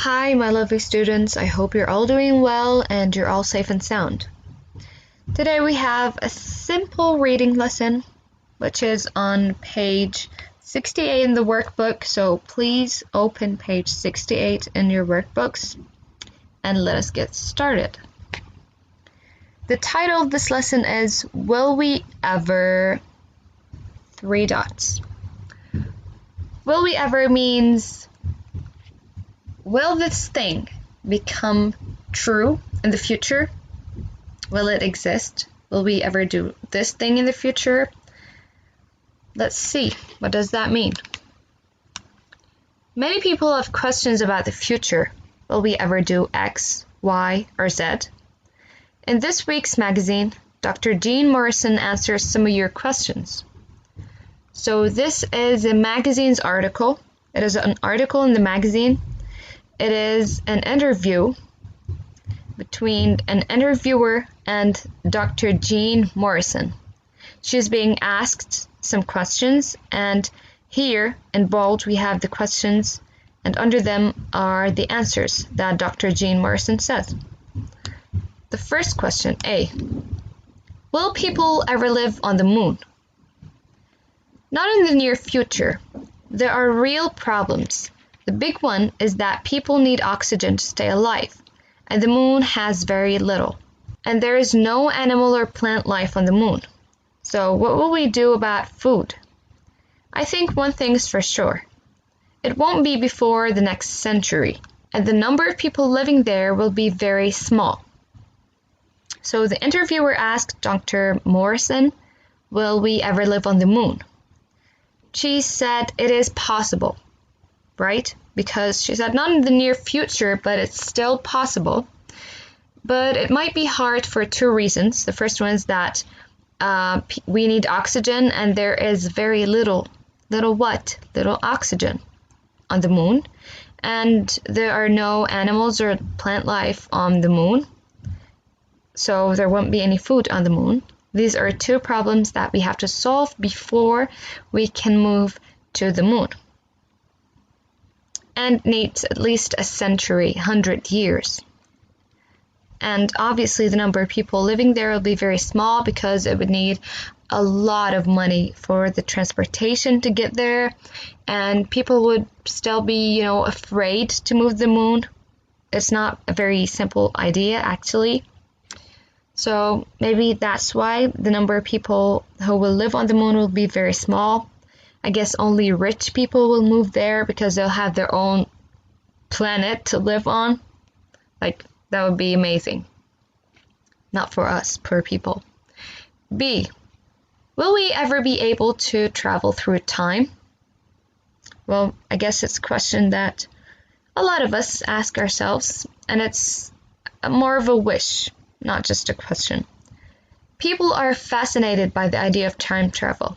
Hi, my lovely students. I hope you're all doing well and you're all safe and sound. Today we have a simple reading lesson, which is on page 68 in the workbook. So please open page 68 in your workbooks and let us get started. The title of this lesson is Will We Ever... Three dots. Will we ever means, will this thing become true in the future? Will it exist? Will we ever do this thing in the future? Let's see. What does that mean? Many people have questions about the future. Will we ever do X, Y, or Z? In this week's magazine, Dr. Jean Morrison answers some of your questions. So this is a magazine's article. It is an article in the magazine. It is an interview between an interviewer and Dr. Jean Morrison. She's being asked some questions, and here in bold we have the questions, and under them are the answers that Dr. Jean Morrison says. The first question, A. Will people ever live on the moon? Not in the near future. There are real problems. The big one is that people need oxygen to stay alive, and the moon has very little. And there is no animal or plant life on the moon. So what will we do about food? I think one thing is for sure. It won't be before the next century, and the number of people living there will be very small. So the interviewer asked Dr. Morrison, will we ever live on the moon? She said it is possible, right? Because she said not in the near future, but it's still possible. But it might be hard for two reasons. The first one is that we need oxygen, and there is very little oxygen on the moon. And there are no animals or plant life on the moon. So there won't be any food on the moon. These are two problems that we have to solve before we can move to the moon. And needs at least a century, 100 years. And obviously the number of people living there will be very small because it would need a lot of money for the transportation to get there. And people would still be, afraid to move the moon. It's not a very simple idea, actually. So maybe that's why the number of people who will live on the moon will be very small. I guess only rich people will move there because they'll have their own planet to live on. Like, that would be amazing. Not for us, poor people. B. Will we ever be able to travel through time? Well, I guess it's a question that a lot of us ask ourselves, and it's more of a wish. Not just a question. People are fascinated by the idea of time travel.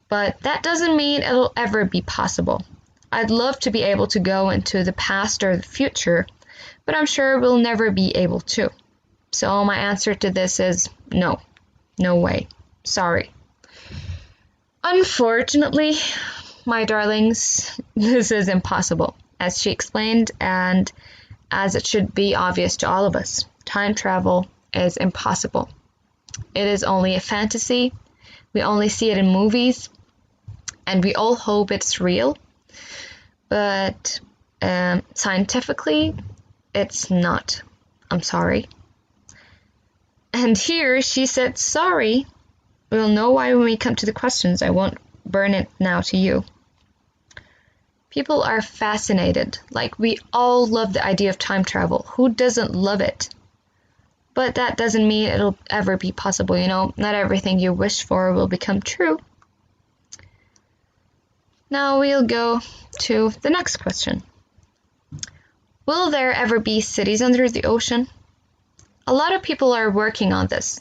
But that doesn't mean it'll ever be possible. I'd love to be able to go into the past or the future, but I'm sure we'll never be able to. So my answer to this is no. No way. Sorry. Unfortunately, my darlings, this is impossible, as she explained, and as it should be obvious to all of us. Time travel is impossible. It is only a fantasy. We only see it in movies, and we all hope it's real. But scientifically, it's not. I'm sorry. And here she said sorry. We'll know why when we come to the questions. I won't burn it now to you. People are fascinated. Like, we all love the idea of time travel. Who doesn't love it? But that doesn't mean it'll ever be possible, Not everything you wish for will become true. Now we'll go to the next question. Will there ever be cities under the ocean? A lot of people are working on this,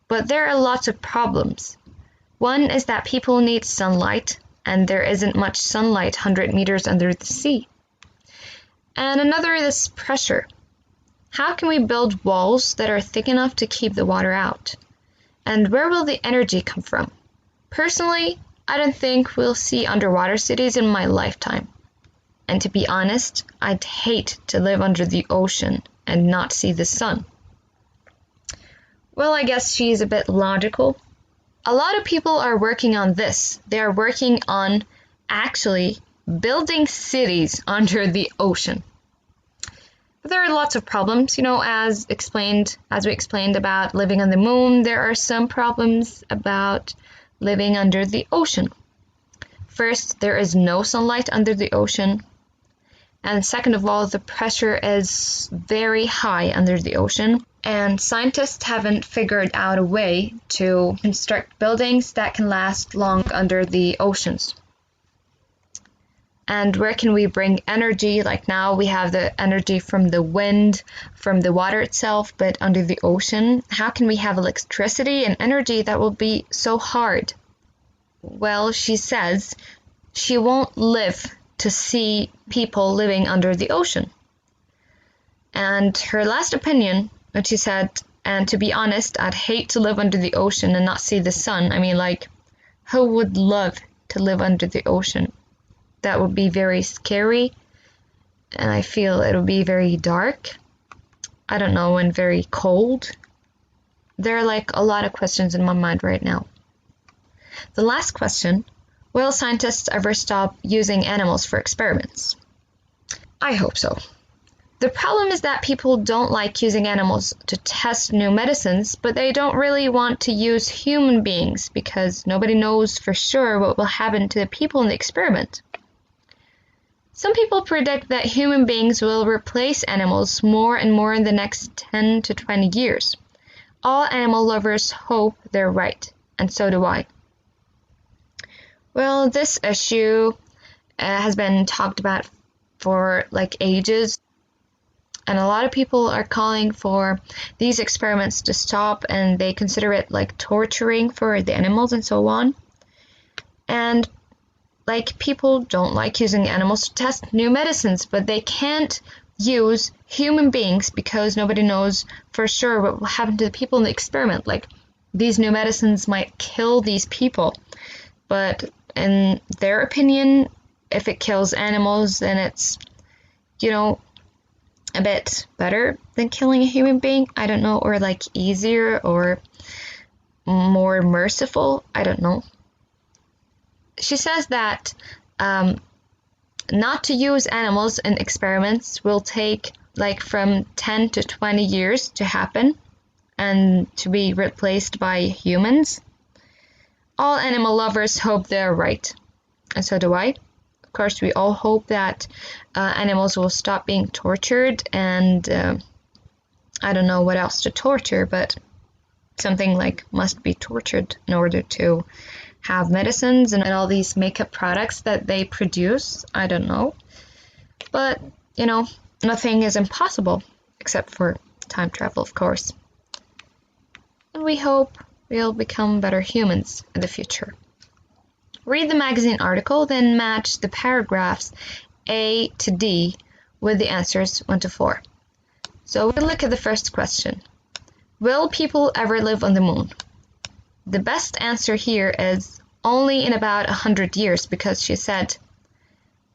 but there are lots of problems. One is that people need sunlight, and there isn't much sunlight 100 meters under the sea. And another is pressure. How can we build walls that are thick enough to keep the water out? And where will the energy come from? Personally, I don't think we'll see underwater cities in my lifetime. And to be honest, I'd hate to live under the ocean and not see the sun. Well, I guess she's a bit logical. A lot of people are working on this. They are working on actually building cities under the ocean. But there are lots of problems, as we explained about living on the moon, there are some problems about living under the ocean. First, there is no sunlight under the ocean. And second of all, the pressure is very high under the ocean. And scientists haven't figured out a way to construct buildings that can last long under the oceans. And where can we bring energy? Like now we have the energy from the wind, from the water itself, but under the ocean, how can we have electricity and energy that will be so hard? Well, she says she won't live to see people living under the ocean. And her last opinion, when she said, and to be honest, I'd hate to live under the ocean and not see the sun. I mean, who would love to live under the ocean? That would be very scary, and I feel it would be very dark. I don't know, and very cold. There are a lot of questions in my mind right now. The last question, will scientists ever stop using animals for experiments? I hope so. The problem is that people don't like using animals to test new medicines, but they don't really want to use human beings because nobody knows for sure what will happen to the people in the experiment. Some people predict that human beings will replace animals more and more in the next 10 to 20 years. All animal lovers hope they're right, and so do I. Well, this issue has been talked about for ages, and a lot of people are calling for these experiments to stop, and they consider it torturing for the animals and so on. And people don't like using animals to test new medicines, but they can't use human beings because nobody knows for sure what will happen to the people in the experiment. These new medicines might kill these people, but in their opinion, if it kills animals, then it's, a bit better than killing a human being. I don't know, or easier or more merciful. I don't know. She says that not to use animals in experiments will take from 10 to 20 years to happen and to be replaced by humans. All animal lovers hope they're right, and so do I. Of course, we all hope that animals will stop being tortured, and I don't know what else to torture, but something must be tortured in order to have medicines and all these makeup products that they produce. I don't know. But, nothing is impossible except for time travel, of course. And we hope we'll become better humans in the future. Read the magazine article, then match the paragraphs A to D with the answers 1 to 4. So we'll look at the first question. Will people ever live on the moon? The best answer here is only in about 100 years, because she said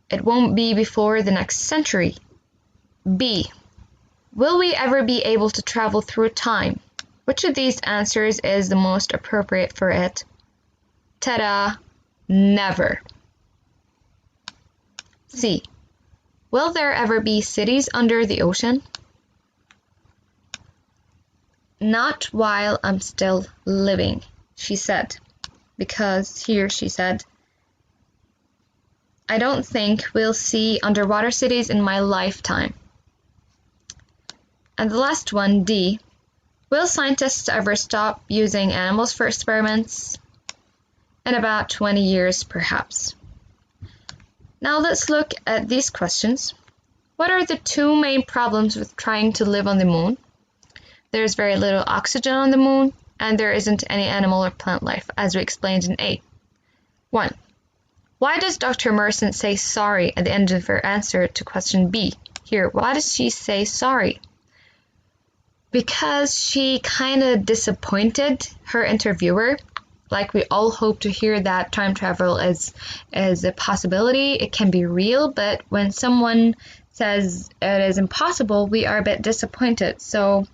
it won't be before the next century. B. Will we ever be able to travel through time? Which of these answers is the most appropriate for it? Ta-da! Never. C. Will there ever be cities under the ocean? Not while I'm still living, she said, because here she said, I don't think we'll see underwater cities in my lifetime. And the last one, D. Will scientists ever stop using animals for experiments? In about 20 years, perhaps. Now let's look at these questions. What are the two main problems with trying to live on the moon? There's very little oxygen on the moon, and there isn't any animal or plant life, as we explained in A. 1. Why does Dr. Morrison say sorry at the end of her answer to question B? Here, why does she say sorry? Because she kind of disappointed her interviewer. Like we all hope to hear that time travel is a possibility, it can be real, but when someone says it is impossible, we are a bit disappointed. So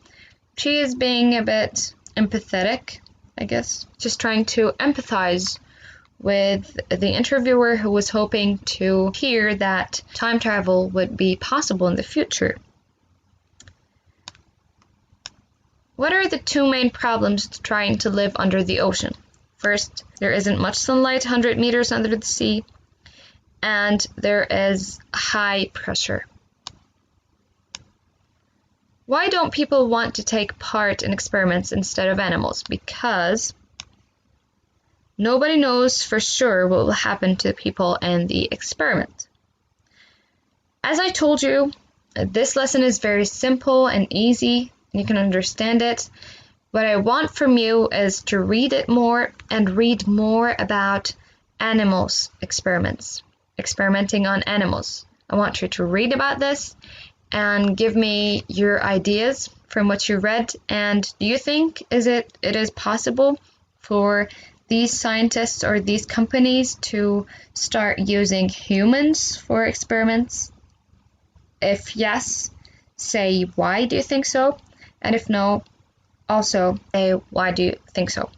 she is being a bit empathetic, I guess, just trying to empathize with the interviewer who was hoping to hear that time travel would be possible in the future. What are the two main problems to trying to live under the ocean? First, there isn't much sunlight 100 meters under the sea, and there is high pressure. Why don't people want to take part in experiments instead of animals? Because nobody knows for sure what will happen to the people in the experiment. As I told you, this lesson is very simple and easy. You can understand it. What I want from you is to read it more and read more about animals experiments, experimenting on animals. I want you to read about this and give me your ideas from what you read. And do you think it is possible for these scientists or these companies to start using humans for experiments? If yes, say why do you think so? And if no, also say why do you think so?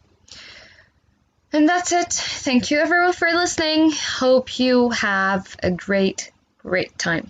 And that's it. Thank you everyone for listening. Hope you have a great time.